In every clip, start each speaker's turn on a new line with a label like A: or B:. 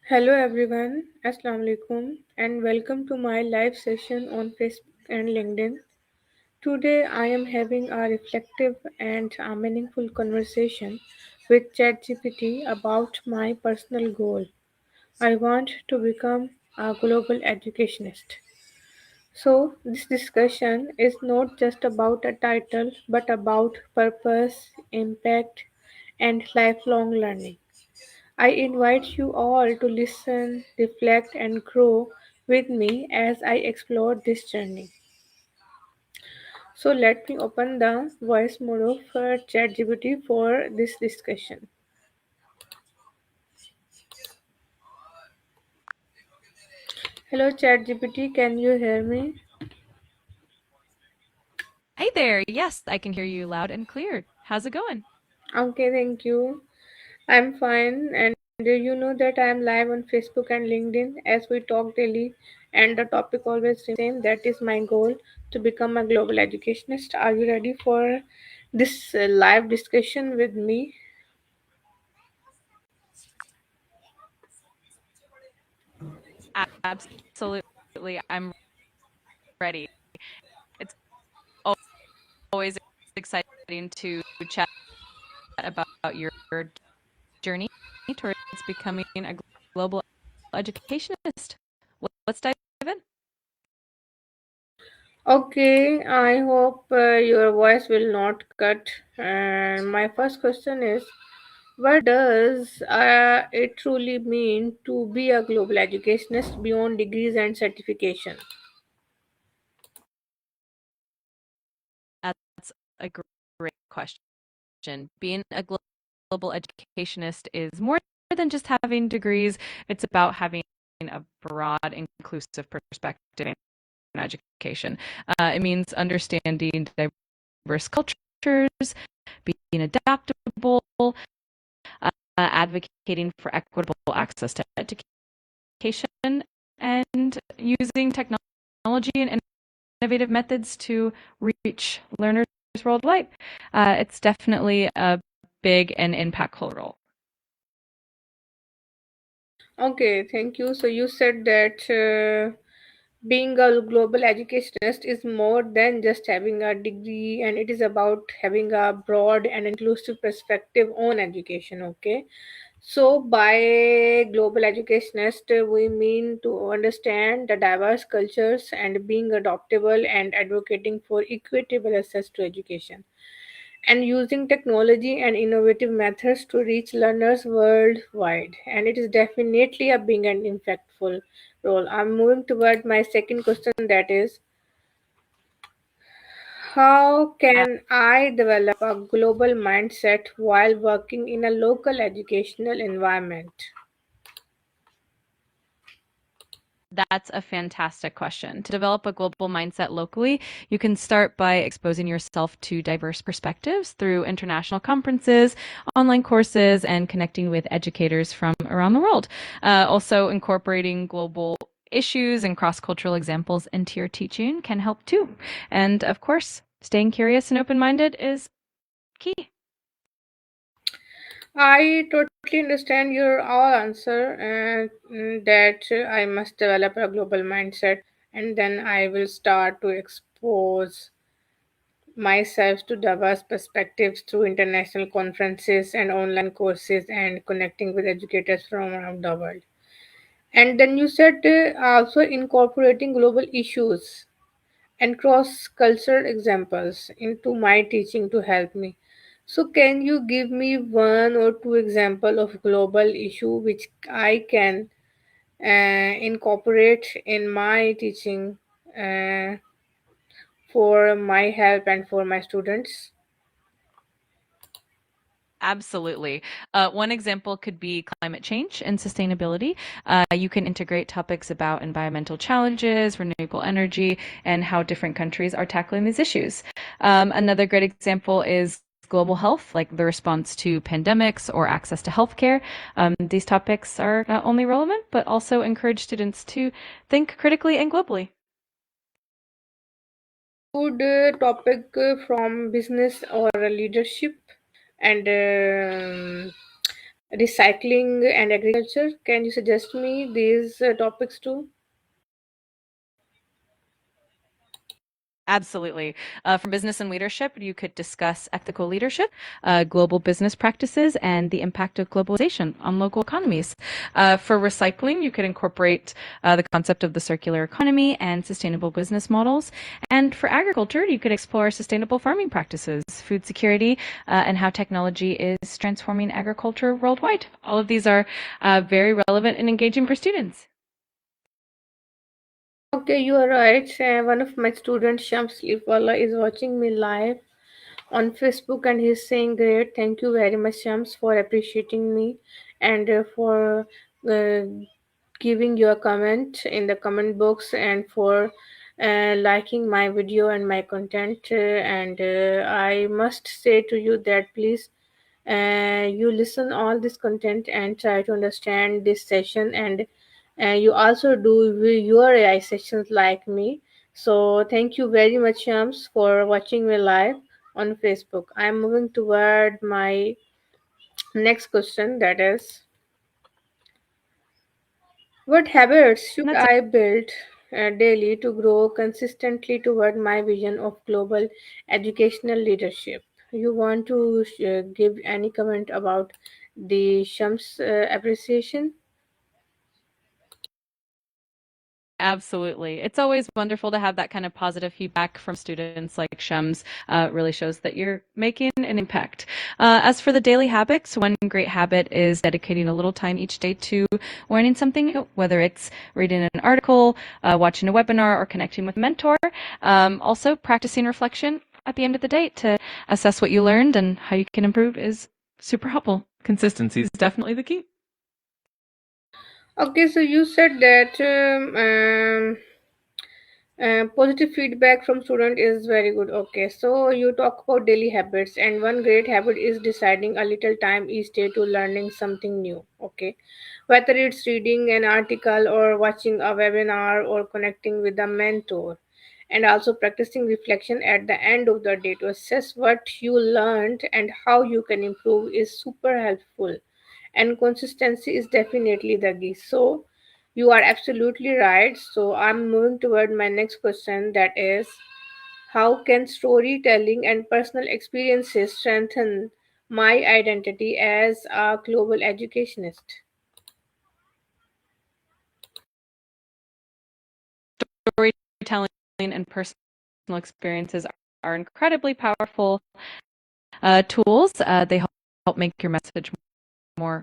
A: Hello everyone, Assalamu alaikum, and welcome to my live session on Facebook and LinkedIn. Today I am having a reflective and a meaningful conversation with ChatGPT about my personal goal. I want to become a global educationist. So, this discussion is not just about a title but about purpose, impact, and lifelong learning. I invite you all to listen, reflect, and grow with me as I explore this journey. So, let me open the voice mode of ChatGPT for this discussion. Hello, ChatGPT, can you hear me?
B: Hey there. Yes, I can hear you loud and clear. How's it going?
A: Okay, thank you. I'm fine, and you know that I'm live on Facebook and LinkedIn as we talk daily, and the topic always same. That is my goal to become a global educationist. Are you ready for this live discussion with me?
B: Absolutely. I'm ready. It's al- always exciting to chat about your journey towards becoming a global educationist. Let's dive in.
A: Okay, I hope your voice will not cut. And my first question is, what does it truly mean to be a global educationist beyond degrees and certification?
B: That's a great question. Being a global educationist is more than just having degrees. It's about having a broad, inclusive perspective in education. It means understanding diverse cultures, being adaptable, advocating for equitable access to education, and using technology and innovative methods to reach learners worldwide. It's definitely a big and impactful role.
A: Okay, thank you. So you said that being a global educationist is more than just having a degree, and it is about having a broad and inclusive perspective on education. Okay, so by global educationist, we mean to understand the diverse cultures and being adaptable and advocating for equitable access to education and using technology and innovative methods to reach learners worldwide. And it is definitely a big and impactful role. I'm moving toward my second question, that is, how can I develop a global mindset while working in a local educational environment?
B: That's a fantastic question. To develop a global mindset locally, you can start by exposing yourself to diverse perspectives through international conferences, online courses, and connecting with educators from around the world. Also, incorporating global issues and cross cultural examples into your teaching can help too. And of course, staying curious and open minded is key.
A: I totally understand your all answer, that I must develop a global mindset, and then I will start to expose myself to diverse perspectives through international conferences and online courses and connecting with educators from around the world. And then you said also incorporating global issues and cross cultural examples into my teaching to help me. So, can you give me one or two example of global issue which I can incorporate in my teaching uh, for my help and for my students?
B: Absolutely. One example could be climate change and sustainability. You can integrate topics about environmental challenges, renewable energy, and how different countries are tackling these issues. Another great example is global health, like the response to pandemics or access to healthcare. These topics are not only relevant, but also encourage students to think critically and globally.
A: Good topic from business or leadership, and recycling, and agriculture. Can you suggest me these topics too?
B: Absolutely. From business and leadership, you could discuss ethical leadership, global business practices, and the impact of globalization on local economies. For recycling, you could incorporate the concept of the circular economy and sustainable business models. And for agriculture, you could explore sustainable farming practices, food security, and how technology is transforming agriculture worldwide. All of these are very relevant and engaging for students.
A: Okay, you are right. One of my students, Shams Wala, is watching me live on Facebook and he's saying, "Great, thank you very much, Shams, for appreciating me and for uh, giving your comment in the comment box and for liking my video and my content." And I must say to you that please you listen all this content and try to understand this session, and you also do your AI sessions like me. So thank you very much, Shams, for watching me live on Facebook. I'm moving toward my next question, that is, what habits should
B: That's
A: I build daily to grow consistently toward my vision of global educational leadership? You want to give any comment about the Shams appreciation?
B: Absolutely. It's always wonderful to have that kind of positive feedback from students like Shems. Really shows that you're making an impact. As for the daily habits, one great habit is dedicating a little time each day to learning something new, whether it's reading an article, watching a webinar, or connecting with a mentor. Also, practicing reflection at the end of the day to assess what you learned and how you can improve is super helpful. Consistency is definitely the key.
A: Okay, so you said that positive feedback from student is very good. Okay, so you talk about daily habits, and one great habit is deciding a little time each day to learning something new. Okay, whether it's reading an article or watching a webinar or connecting with a mentor, and also practicing reflection at the end of the day to assess what you learned and how you can improve is super helpful, and consistency is definitely the key. So you are absolutely right. So I'm moving toward my next question, that is, how can storytelling and personal experiences strengthen my identity as a global educationist?
B: Storytelling and personal experiences are incredibly powerful tools. They help make your message more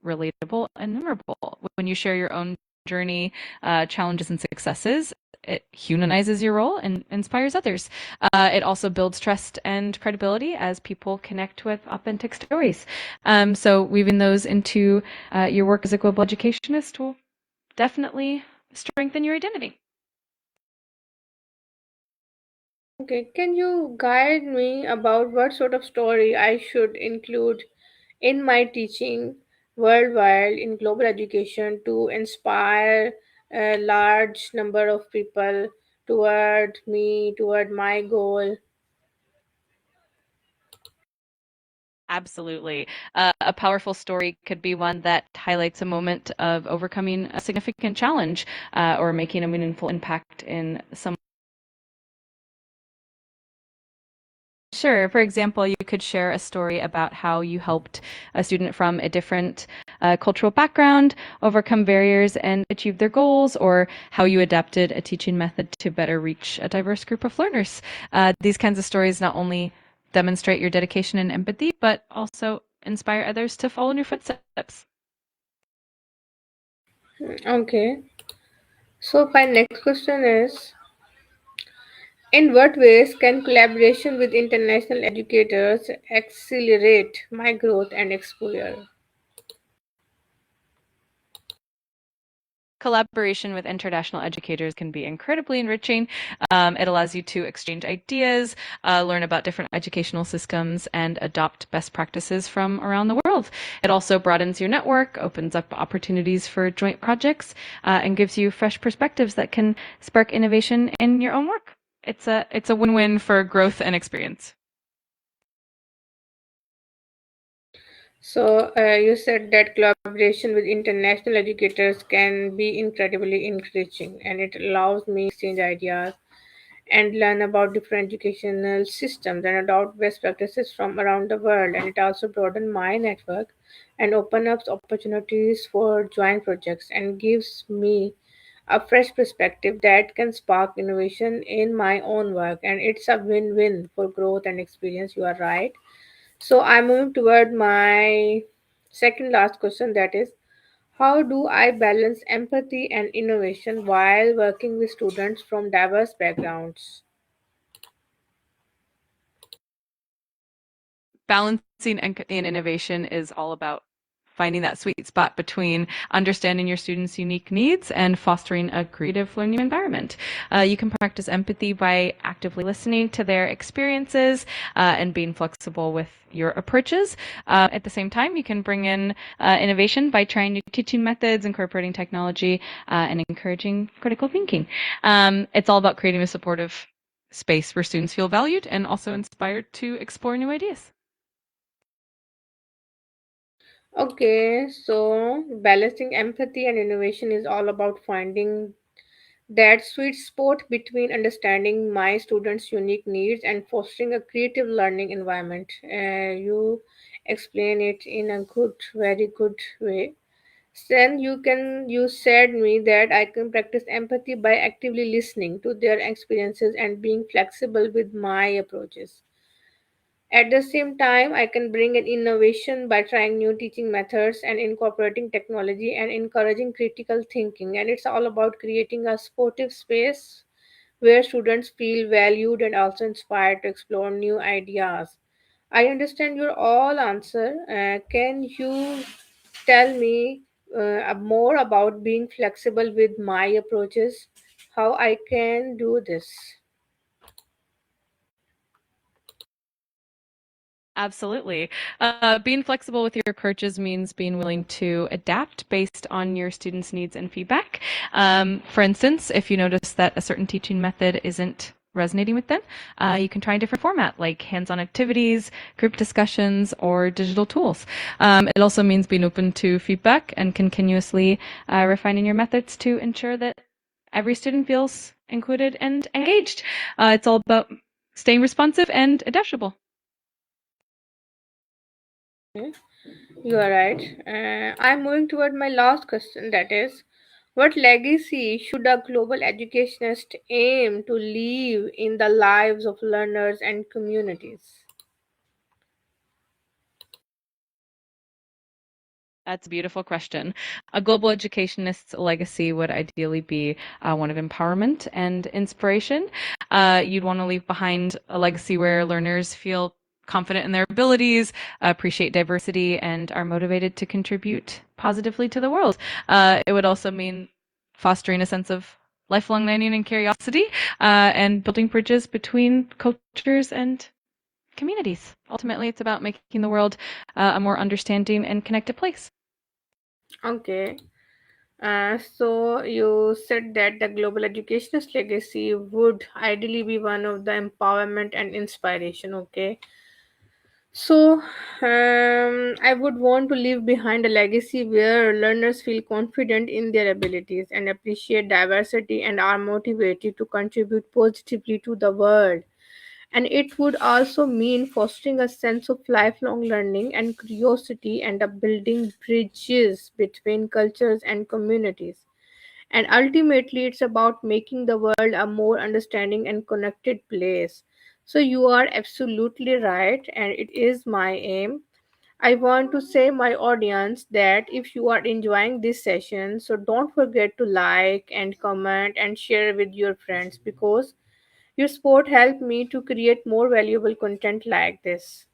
B: relatable and memorable. When you share your own journey, challenges, and successes, it humanizes your role and inspires others. It also builds trust and credibility as people connect with authentic stories. So weaving those into your work as a global educationist will definitely strengthen your identity.
A: Okay, can you guide me about what sort of story I should include in my teaching worldwide in global education to inspire a large number of people toward me, toward my goal?
B: Absolutely. A powerful story could be one that highlights a moment of overcoming a significant challenge or making a meaningful impact in some. Sure. For example, you could share a story about how you helped a student from a different cultural background overcome barriers and achieve their goals, or how you adapted a teaching method to better reach a diverse group of learners. These kinds of stories not only demonstrate your dedication and empathy, but also inspire others to follow in your footsteps.
A: Okay. So my next question is, in what ways can collaboration with international educators accelerate my growth and exposure?
B: Collaboration with international educators can be incredibly enriching. It allows you to exchange ideas, learn about different educational systems, and adopt best practices from around the world. It also broadens your network, opens up opportunities for joint projects, and gives you fresh perspectives that can spark innovation in your own work. It's a win-win for growth and experience.
A: So, you said that collaboration with international educators can be incredibly enriching and it allows me exchange ideas and learn about different educational systems and adopt best practices from around the world. And it also broadens my network and open up opportunities for joint projects and gives me a fresh perspective that can spark innovation in my own work. And it's a win-win for growth and experience. You are right. So I'm moving toward my second last question, that is, how do I balance empathy and innovation while working with students from diverse backgrounds?
B: Balancing and innovation is all about finding that sweet spot between understanding your students' unique needs and fostering a creative learning environment. You can practice empathy by actively listening to their experiences and being flexible with your approaches. At the same time, you can bring in innovation by trying new teaching methods, incorporating technology, and encouraging critical thinking. It's all about creating a supportive space where students feel valued and also inspired to explore new ideas.
A: Okay, so balancing empathy and innovation is all about finding that sweet spot between understanding my students' unique needs and fostering a creative learning environment. You explain it in a good, very good way. Then you said me that I can practice empathy by actively listening to their experiences and being flexible with my approaches. At the same time, I can bring in innovation by trying new teaching methods and incorporating technology and encouraging critical thinking. And it's all about creating a supportive space where students feel valued and also inspired to explore new ideas. I understand your all answer. Can you tell me more about being flexible with my approaches? How I can do this?
B: Absolutely. Being flexible with your approaches means being willing to adapt based on your students' needs and feedback. For instance, if you notice that a certain teaching method isn't resonating with them, you can try a different format like hands on activities, group discussions, or digital tools. It also means being open to feedback and continuously refining your methods to ensure that every student feels included and engaged. It's all about staying responsive and adaptable.
A: You are right. I'm moving toward my last question, that is, what legacy should a global educationist aim to leave in the lives of learners and communities?
B: That's a beautiful question. A global educationist's legacy would ideally be one of empowerment and inspiration. You'd want to leave behind a legacy where learners feel confident in their abilities, appreciate diversity, and are motivated to contribute positively to the world. It would also mean fostering a sense of lifelong learning and curiosity, and building bridges between cultures and communities. Ultimately, it's about making the world a more understanding and connected place.
A: Okay. So you said that the global educationist legacy would ideally be one of the empowerment and inspiration. Okay. So, I would want to leave behind a legacy where learners feel confident in their abilities and appreciate diversity and are motivated to contribute positively to the world. And it would also mean fostering a sense of lifelong learning and curiosity and building bridges between cultures and communities. And ultimately, it's about making the world a more understanding and connected place. So, you are absolutely right, and it is my aim. I want to say my audience that if you are enjoying this session, so don't forget to like and comment and share with your friends because your support helped me to create more valuable content like this.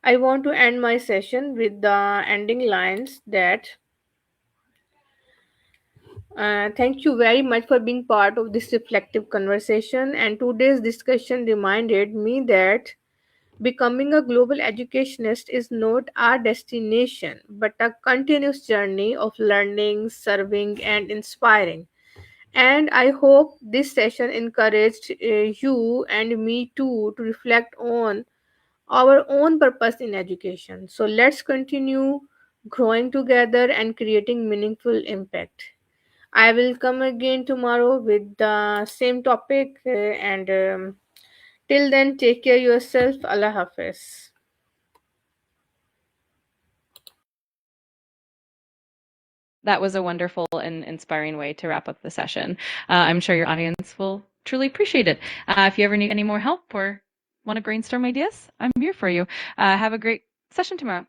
A: I want to end my session with the ending lines that thank you very much for being part of this reflective conversation. And today's discussion reminded me that becoming a global educationist is not our destination, but a continuous journey of learning, serving, and inspiring. And I hope this session encouraged you and me too to reflect on our own purpose in education. So let's continue growing together and creating meaningful impact. I will come again tomorrow with the same topic, and till then, take care yourself. Allah Hafiz.
B: That was a wonderful and inspiring way to wrap up the session. I'm sure your audience will truly appreciate it. If you ever need any more help or want to brainstorm ideas, I'm here for you. Have a great session tomorrow.